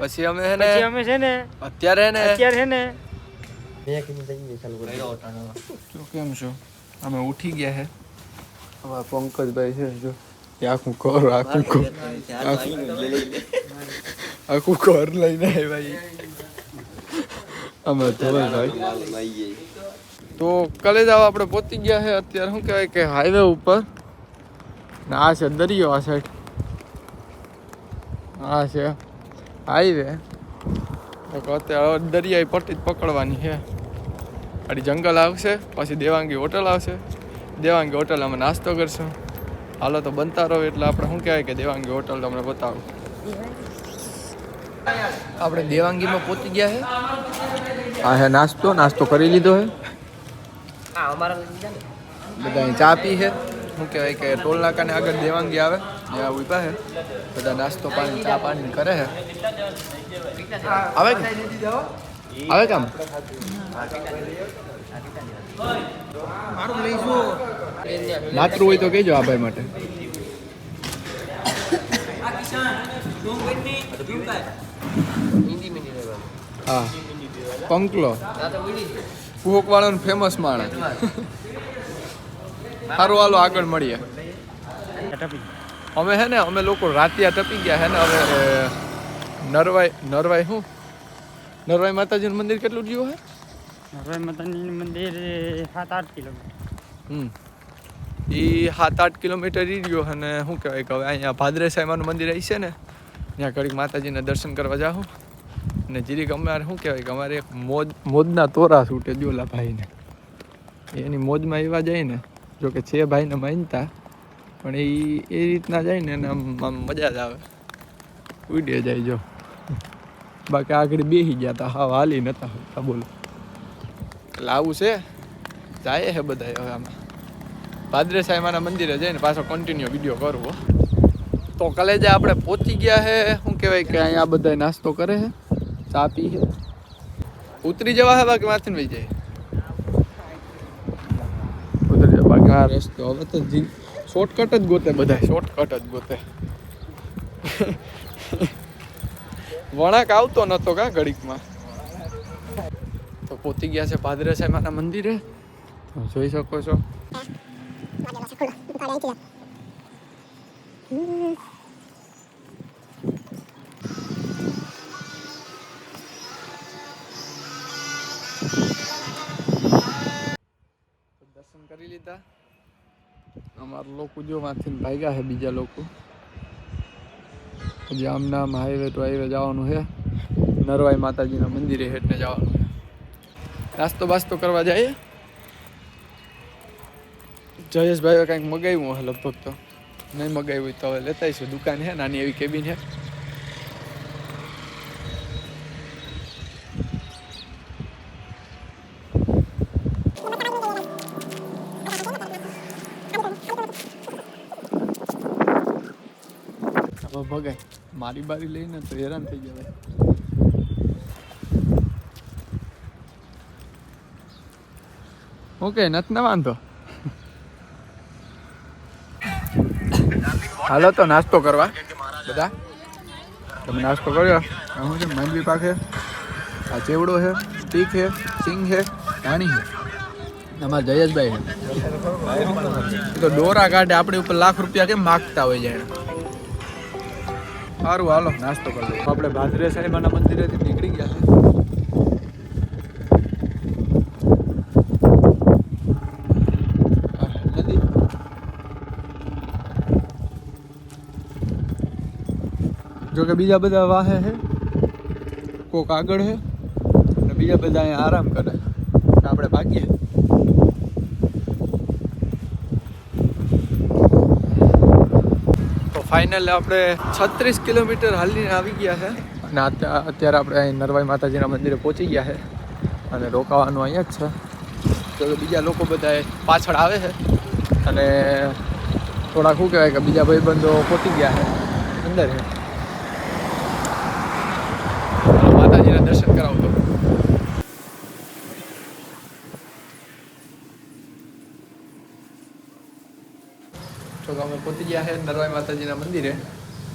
પછી અમે છે ને અત્યારે છે ને કેમ છો અમે ઉઠી ગયા હે હવે પંકજભાઈ છે જો આખું ઘર આખું ઘર લઈને આવ્યા અમે ધોલભાઈ તો કલેજાવ આપણે પહોંચી ગયા છે અત્યારે શું કહેવાય કે હાઈવે ઉપર ને આ છે દરિયો આ સાઈડ આ છે હાઈવે અત્યારે દરિયાઈ પટ્ટી પકડવાની છે આડી જંગલ આવશે પછી દેવાંગી હોટલ આવશે દેવાંગી હોટલ અમે નાસ્તો કરશું હાલો તો બનતા રહો એટલે આપણે શું કહેવાય કે દેવાંગી હોટલ તમને બતાવું આપણે દેવાંગીમાં પહોંચી ગયા છે આ હે નાસ્તો કરી લીધો છે બધા ચા પી છે શું કહેવાય કે ટોલ નાકાને આગળ દેવાંગી આવે ત્યાં ઊભા છે બધા નાસ્તો પાણી ચા પાણી કરે છે આવે કામ નાતરું હોય તો કહેજો આ ભાઈ માટે હા પંકલો કુહક વાળાનું ફેમસ માણસ સારું હાલો આગળ મળીએ અમે હે ને અમે લોકો રાતિયા ટપી ગયા હે ને હવે નરવાઈ શું નરવાઈ માતાજીનું મંદિર કેટલું રહ્યું હે નરવાઈ માતાજીનું મંદિર 7-8 કિલોમીટર એ 7-8 કિલોમીટર રહ્યો અને શું કહેવાય કે હવે અહીંયા ભાદરેસાઈમાનું મંદિર આવી છે ને ત્યાં ઘડીક માતાજીના દર્શન કરવા જાઉં અને જીરીક અમારે શું કહેવાય કે અમારે એક મોજના તોરા છૂટે જોલા ભાઈને એની મોજમાં એવા જાય ને જો કે છે ભાઈને માનતા પણ એ રીતના જાય ને આમ મજા જ આવે ઉડે જાય જો બાકી આગળ બેસી ગયા હતા હા હાલી નતા હોતા બોલો એટલે આવું છે જાય છે બધા હવે આમાં ભાદરેસાઈમાના મંદિરે જઈને પાછો કન્ટિન્યુ વિડીયો કરવો તો કલેજા આપણે પહોંચી ગયા છે શું કહેવાય કે અહીંયા બધા નાસ્તો કરે છે ચા પી છે ઉતરી જવા છે બાકી માથીને વહી જાય ઉતરી જવા બાકી આ રસ્તો હવે તો શોર્ટકટ જ ગોતે બધા શોર્ટકટ જ ગોતે વળાંક આવતો નતો કા ઘડીકમાં તો પહોંચી ગયા છે ભાદરેસાઈમાના મંદિરે તો જોઈ શકો છો દર્શન કરી લીધા અમારા લોકો જો માંથી ભાગ્યા છે બીજા લોકો હજી આમ નામ હાઈવે ટુ હાઈવે જવાનું છે નરવાઈ માતાજીના મંદિરે હેઠને જવાનું છે નાસ્તો બાસ્તો કરવા જઈએ જયેશભાઈએ કંઈક મગાવ્યું હોય લગભગ તો નહીં મગાવ્યું હોય તો હવે લેતા આવીશું દુકાન છે નાની એવી કેબિન છે ભગાય મારી બારી લઈને તો હેરાન થઈ જાય ઓકે નથી ના વાંધો હાલો તો નાસ્તો કરવા બધા તમે નાસ્તો કર્યો શું છે માંડવી પાક છે આ ચેવડો છે ટીક છે સિંગ છે ધાણી છે અમારા જયેશભાઈ છે તો દોરા કાઢે આપણી ઉપર લાખ રૂપિયા કેમ માગતા હોય જાય સારું હાલો નાસ્તો કરી દો આપણે ભાદરેસાઈમાના મંદિરેથી નીકળી ગયા છે નદી જો કે બીજા બધા વાહે છે કોક આગળ છે અને બીજા બધા અહીંયા આરામ કરે આપણે ભાગીએ ફાઇનલ આપણે 36 કિલોમીટર હાલીને આવી ગયા છે અને અત્યારે આપણે અહીં નરવાઈ માતાજીના મંદિરે પહોંચી ગયા છે અને રોકાવાનું અહીંયા જ છે તો બીજા લોકો બધા પાછળ આવે છે અને થોડા શું કહેવાય કે બીજા ભાઈબંધો પહોંચી ગયા છે અંદર છે માતાજીના દર્શન કરાવતો તો અમે પહોંચી ગયા છે નરવાઈ માતાજીના મંદિરે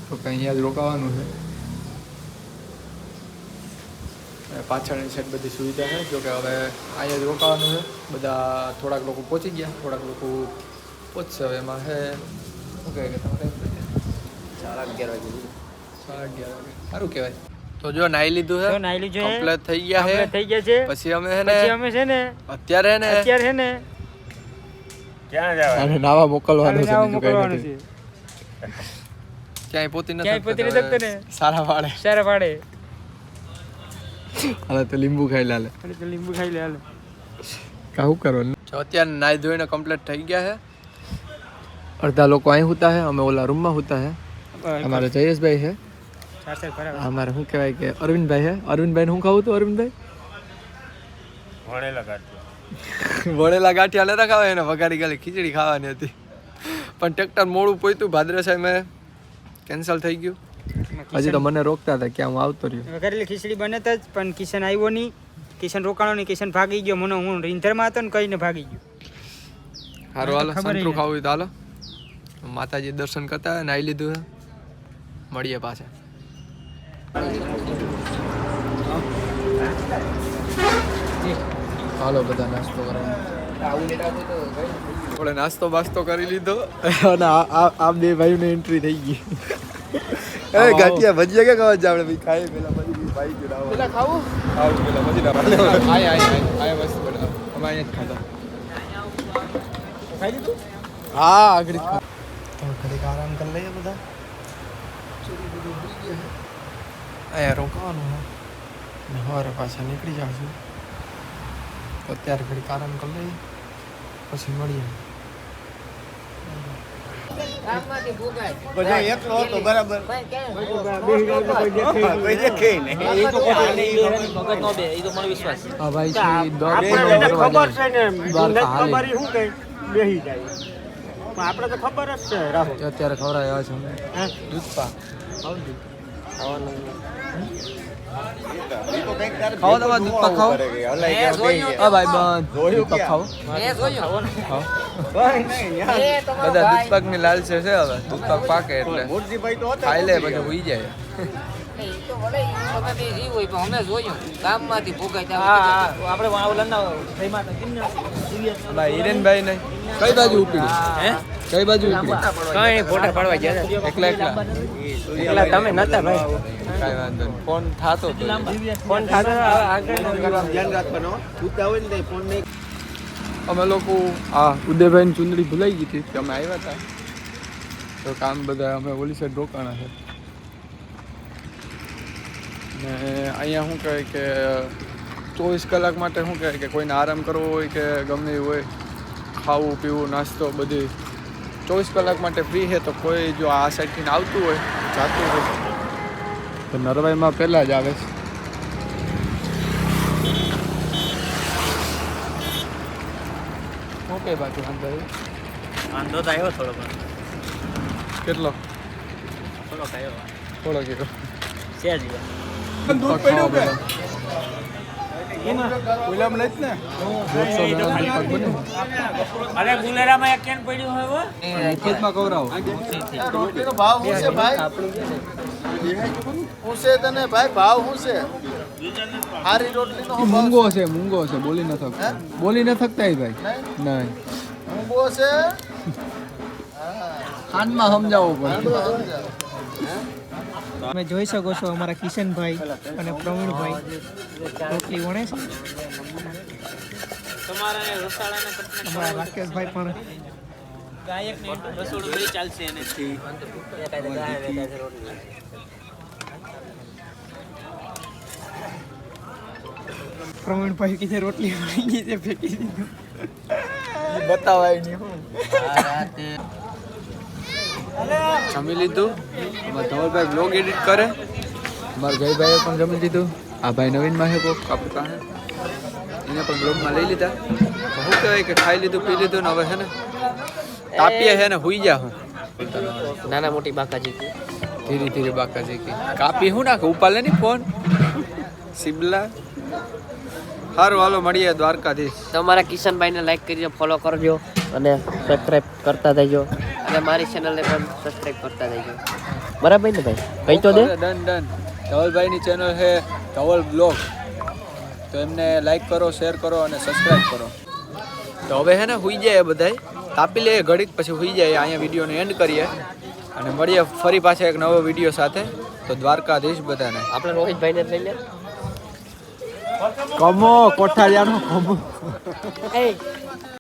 તો કંઈ અહીંયા જ રોકાવાનું છે પાછળની સાઈડ બધી સુવિધા છે. જો કે હવે અહીંયા જ રોકાવાનું છે. બધા થોડાક લોકો પહોંચી ગયા, થોડાક લોકો પહોંચશે. હવે એમાં છે શું કહે કે તમારે 11:30 વાગે. સારું કહેવાય. તો જો નાઈ લીધું છે, નાઈ લીધું છે, કમ્પ્લીટ થઈ ગયા છે, થઈ ગયા છે. પછી અમે છે ને અત્યારે છે ને ક્યાં જવાનું? અને નાવા મોકલવાનું છે. ક્યાંય પોતી નથી સારા પાડે. હાલે તો લીંબુ ખાઈ લે. કાહું કરવાનું. અત્યારે નાઈ ધોઈને કમ્પ્લીટ થઈ ગયા છે. અડધા લોકો અહીં હોતા છે, અમે ઓલા રૂમમાં હોતા છે. અમારે જયેશભાઈ છે, અમારે શું કહેવાય કે અરવિંદભાઈ છે. અરવિંદભાઈને શું ખાવું હતું? અરવિંદભાઈ વણેલા ગાંઠિયા ન રખાવે એને વઘારી ગાલી ખીચડી ખાવાની હતી, પણ ટ્રેક્ટર મોડું પહોંચ્યું. ભાદરસાઈ મેં કેન્સલ થઈ ગયું. હજી તો મને રોકતા હતા કે હું આવતો રહ્યો. વઘારેલી ખીચડી બને જ, પણ કિશન આવ્યો નહીં. કિશન રોકાણો નહીં. કિશન ભાગી ગયો. મને હું રીંધરમાં હતો ને કહીને ભાગી ગયો. સારું હાલો, સંતરું ખાવું હોય તો હાલો. માતાજી દર્શન કરતા હોય, નાઈ લીધું છે. મળીએ પાછા. હાલો બધા નાસ્તો કરવા. આપણે નાસ્તો બાસ્તો કરી લીધો અને આ બે ભાઈઓને એન્ટ્રી થઈ ગઈ. એ ગાંઠિયા ભજીયા કે ખાવા જાવડે ભાઈ ખાઈ પેલા પછી ભાઈ ગયો પેલા ખાવું આવું પેલા પછી ના આય વસ્તુ પેલા અમે અહીંયા જ ખાધા. ખાઈ લીધું? હા આગળ ખા. તો ઘડીક આરામ કરી લઈએ બધા. ચોરી બધું ભૂલી ગયા. અહીંયા રોકાવાનું ને સવારે પાછા નીકળી જાશું. તો અત્યારે ઘડીક આરામ કરી લઈએ પછી મળીએ. આપડે તો ખબર જ છે. રાહુલ અત્યારે ખવડાવ્યા છે દૂધ પાક ખાઓ. તમારે દૂધ પાક ખાઓ? હા ભાઈ બંધ દૂધ પાક ખાઓ. બધા દૂધ પાક ની લાલચ છે. હવે દૂધ પાક પાકે એટલે ખાઈ લે પછી હોઈ જાય. હિરેનભાઈ નહીં કઈ બાજુ ઉપડી? કઈ બાજુ ઉપડી? ફોટા પાડવા ગયા એકલા તમે નતા ભાઈ. કઈ વાંધો નહીં. ફોન થાતો અમે લોકો આ ઉદયભાઈની ચુંદડી ભૂલાઈ ગઈ હતી. અમે આવ્યા હતા તો કામ બધા અમે ઓલી સાઈડ રોકાણા છે. ને અહીંયા શું કહે કે 24 કલાક માટે શું કહે કે કોઈને આરામ કરવો હોય કે ગમે એવું હોય, ખાવું પીવું નાસ્તો બધી 24 કલાક માટે ફ્રી છે. તો કોઈ જો આ સાઈડથી આવતું હોય જાતું હોય તો નરવાઈમાં પહેલાં જ આવે છે. ઓકે બાકી વાંધો તો આવ્યો થોડો પણ. કેટલો? થોડો કીધો છે જીવા. દૂધ પડ્યું કે અરે ગુલેરામાં એક કેન પડ્યું હોય ખેતમાં કવરાવો. રોટલીનો ભાવ શું છે ભાઈ? શું છે તને ભાઈ ભાવ શું છે? સારી રોટલીનો શું ભાવ મૂંગો છે બોલી ન થકતા. બોલી ન થકતા ભાઈ નહીં. મૂંગો છે ખાંડમાં સમજાવવો પડે. તમે જોઈ શકો છો અમારા કિશનભાઈ અને પ્રવીણભાઈ રોટલી વણે છે. અમારા રાકેશભાઈ પણ પ્રવીણભાઈ કીધે રોટલી વણી ગઈ છે ફેંકી દીધું. બતાવાય નહીં. જમી લીધું. અમારા ધવલભાઈ બ્લોગ એડિટ કરે. અમારા જયભાઈએ પણ જમી લીધું. આ ભાઈ નવીનમાં છે કોક આપણી પાસે, એને પણ બ્લોગમાં લઈ લીધા. તો શું કહેવાય કે ખાઈ લીધું પી લીધું ને હવે છે ને તાપીએ છે ને હુઈ જા. હું નાના મોટી બાકાજી ધીરે ધીરે બાકાજી કી કાપી હું નાખે ઉપાલે નહીં ફોન સિબલા. સારું હાલો મળીએ દ્વારકાધીશ. તમારા કિશનભાઈને લાઈક કરજો, ફોલો કરજો અને સબસ્ક્રાઇબ કરતા જજો અને મારી ચેનલને પણ સબસ્ક્રાઇબ કરતા જજો. બરાબર ને ભાઈ? કહી તો દે. ડન. ધવલભાઈની ચેનલ છે ધવલ બ્લોગ. તો એમને લાઈક કરો, શેર કરો અને સબસ્ક્રાઈબ કરો. તો હવે હે ને હુઈ જાય બધાય, તાપી લે ઘડીક પછી હુઈ જાય. અહીંયા વિડીયોને એન્ડ કરીએ અને મળીએ ફરી પાછા એક નવો વિડીયો સાથે. તો દ્વારકાધીશ બધાને. આપણે રોહિતભાઈને જ લઈ લે. કમો કોઠારિયાનો કમો. એ